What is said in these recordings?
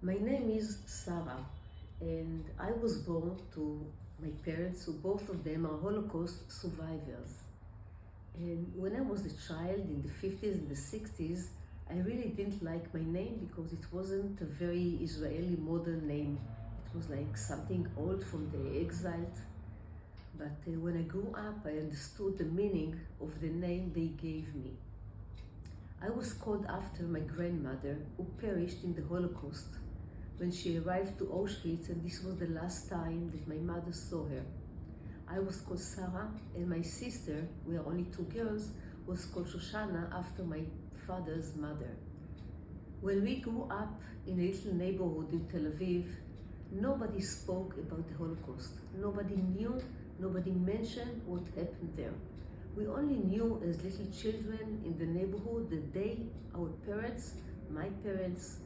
My name is Sarah, and I was born to my parents, who both of them are Holocaust survivors. And when I was a child in the 50s and the 60s, I really didn't like my name because it wasn't a very Israeli modern name. It was like something old from the exiled. But when I grew up, I understood the meaning of the name they gave me. I was called after my grandmother, who perished in the Holocaust when she arrived to Auschwitz, and this was the last time that my mother saw her. I was called Sarah, and my sister, we are only two girls, was called Shoshana after my father's mother. When we grew up in a little neighborhood in Tel Aviv, nobody spoke about the Holocaust. Nobody knew, nobody mentioned what happened there. We only knew as little children in the neighborhood that our parents, my parents,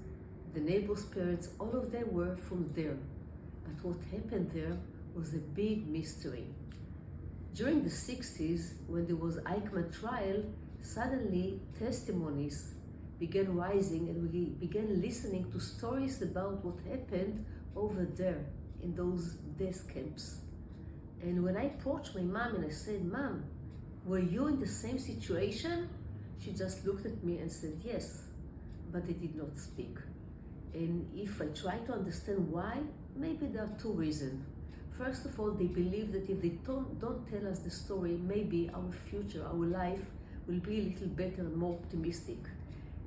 the neighbors' parents, all of them were from there. But what happened there was a big mystery. During the 60s, when there was Eichmann trial, suddenly testimonies began rising, and we began listening to stories about what happened over there in those death camps. And when I approached my mom and I said, "Mom, were you in the same situation?" She just looked at me and said, "Yes," but they did not speak. And if I try to understand why, maybe there are two reasons. First of all, they believe that if they don't tell us the story, maybe our future, our life will be a little better and more optimistic.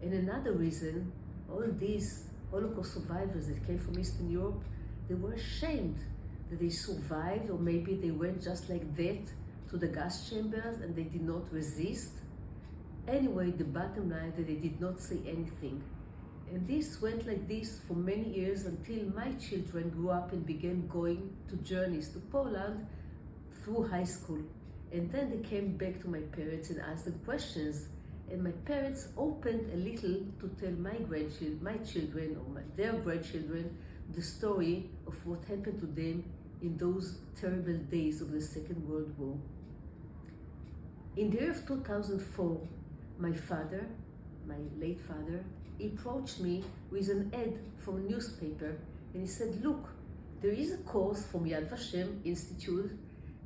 And another reason, all these Holocaust survivors that came from Eastern Europe, they were ashamed that they survived, or maybe they went just like that to the gas chambers and they did not resist. Anyway, the bottom line that they did not say anything. And this went like this for many years until my children grew up and began going to journeys to Poland through high school. And then they came back to my parents and asked them questions. And my parents opened a little to tell my children or their grandchildren the story of what happened to them in those terrible days of the Second World War. In the year of 2004, my father, my late father, he approached me with an ad from a newspaper, and he said, "Look, there is a course from Yad Vashem Institute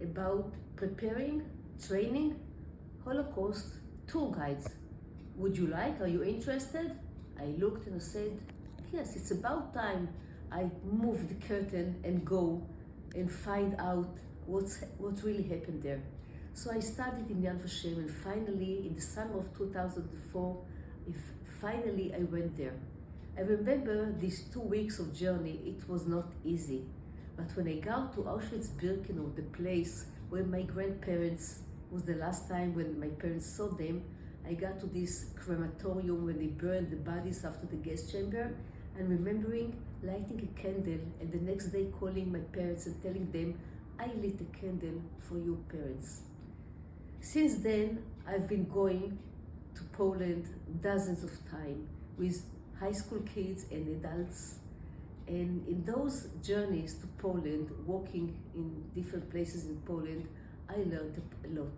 about preparing, training Holocaust tour guides. Would you like? Are you interested?" I looked and I said, "Yes, it's about time I move the curtain and go and find out what really happened there." So I studied in Yad Vashem, and finally, in the summer of 2004, finally I went there. I remember these 2 weeks of journey, it was not easy. But when I got to Auschwitz-Birkenau, the place where my grandparents, was the last time when my parents saw them, I got to this crematorium when they burned the bodies after the gas chamber, and remembering lighting a candle, and the next day calling my parents and telling them, "I lit a candle for your parents." Since then, I've been going to Poland dozens of times with high school kids and adults. And in those journeys to Poland, walking in different places in Poland, I learned a lot.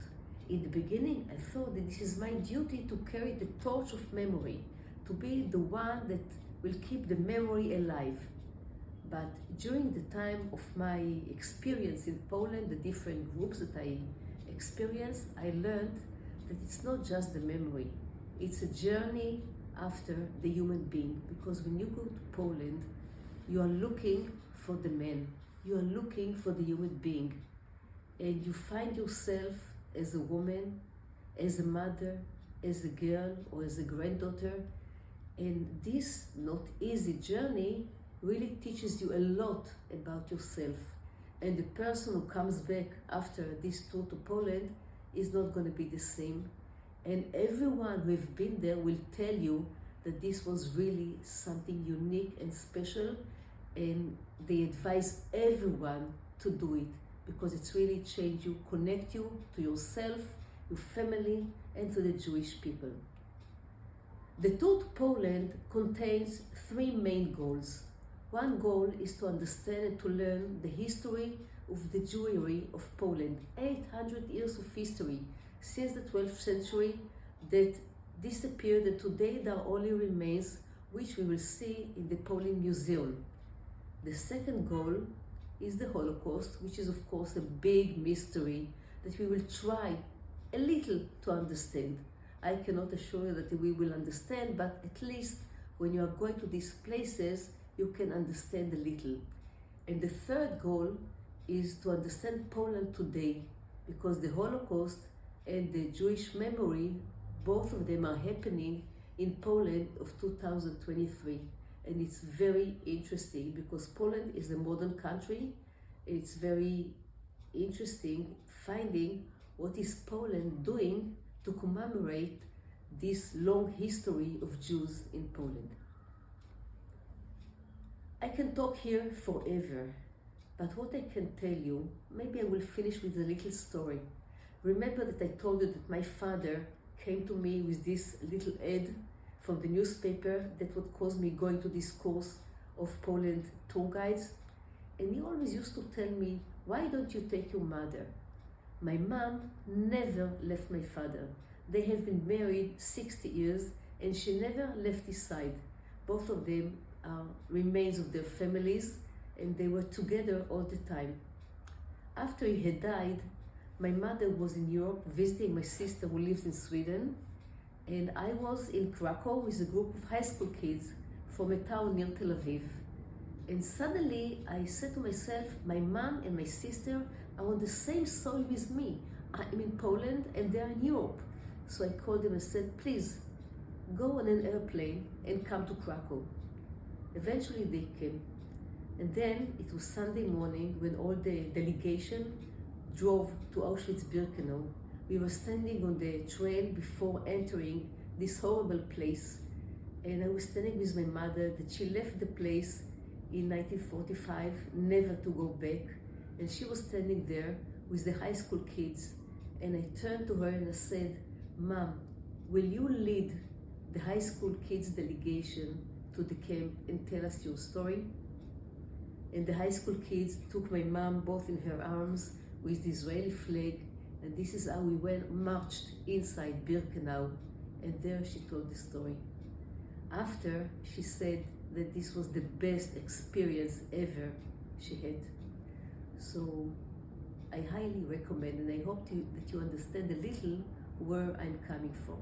In the beginning, I thought that this is my duty to carry the torch of memory, to be the one that will keep the memory alive. But during the time of my experience in Poland, the different groups that I experienced, I learned that it's not just the memory. It's a journey after the human being. Because when you go to Poland, you are looking for the man. You are looking for the human being. And you find yourself as a woman, as a mother, as a girl, or as a granddaughter. And this not easy journey really teaches you a lot about yourself. And the person who comes back after this tour to Poland is not going to be the same. And everyone who have been there will tell you that this was really something unique and special, and they advise everyone to do it because it's really changed you, connect you to yourself, your family, and to the Jewish people. The tour to Poland contains 3 main goals. One goal is to understand and to learn the history of the Jewry of Poland. 800 years of history since the 12th century that disappeared, and today there are only remains which we will see in the Poland Museum. The second goal is the Holocaust, which is of course a big mystery that we will try a little to understand. I cannot assure you that we will understand, but at least when you are going to these places, you can understand a little. And the third goal is to understand Poland today, because the Holocaust and the Jewish memory, both of them are happening in Poland of 2023. And it's very interesting because Poland is a modern country. It's very interesting finding what is Poland doing to commemorate this long history of Jews in Poland. I can talk here forever, but what I can tell you, maybe I will finish with a little story. Remember that I told you that my father came to me with this little ad from the newspaper that would cause me going to this course of Poland tour guides. And he always used to tell me, why don't you take your mother? My mom never left my father. They have been married 60 years and she never left his side. Both of them are remains of their families and they were together all the time. After he had died, my mother was in Europe visiting my sister who lives in Sweden, and I was in Krakow with a group of high school kids from a town near Tel Aviv. And suddenly I said to myself, my mom and my sister are on the same soil with me. I'm in Poland and they're in Europe. So I called them and said, please, go on an airplane and come to Krakow. Eventually they came. And then it was Sunday morning when all the delegation drove to Auschwitz-Birkenau. We were standing on the trail before entering this horrible place. And I was standing with my mother that she left the place in 1945, never to go back. And she was standing there with the high school kids. And I turned to her and I said, Mom, will you lead the high school kids delegation to the camp and tell us your story? And the high school kids took my mom both in her arms with the Israeli flag, and this is how we marched inside Birkenau, and there she told the story. After, she said that this was the best experience ever she had. So I highly recommend, and I hope that you understand a little where I'm coming from.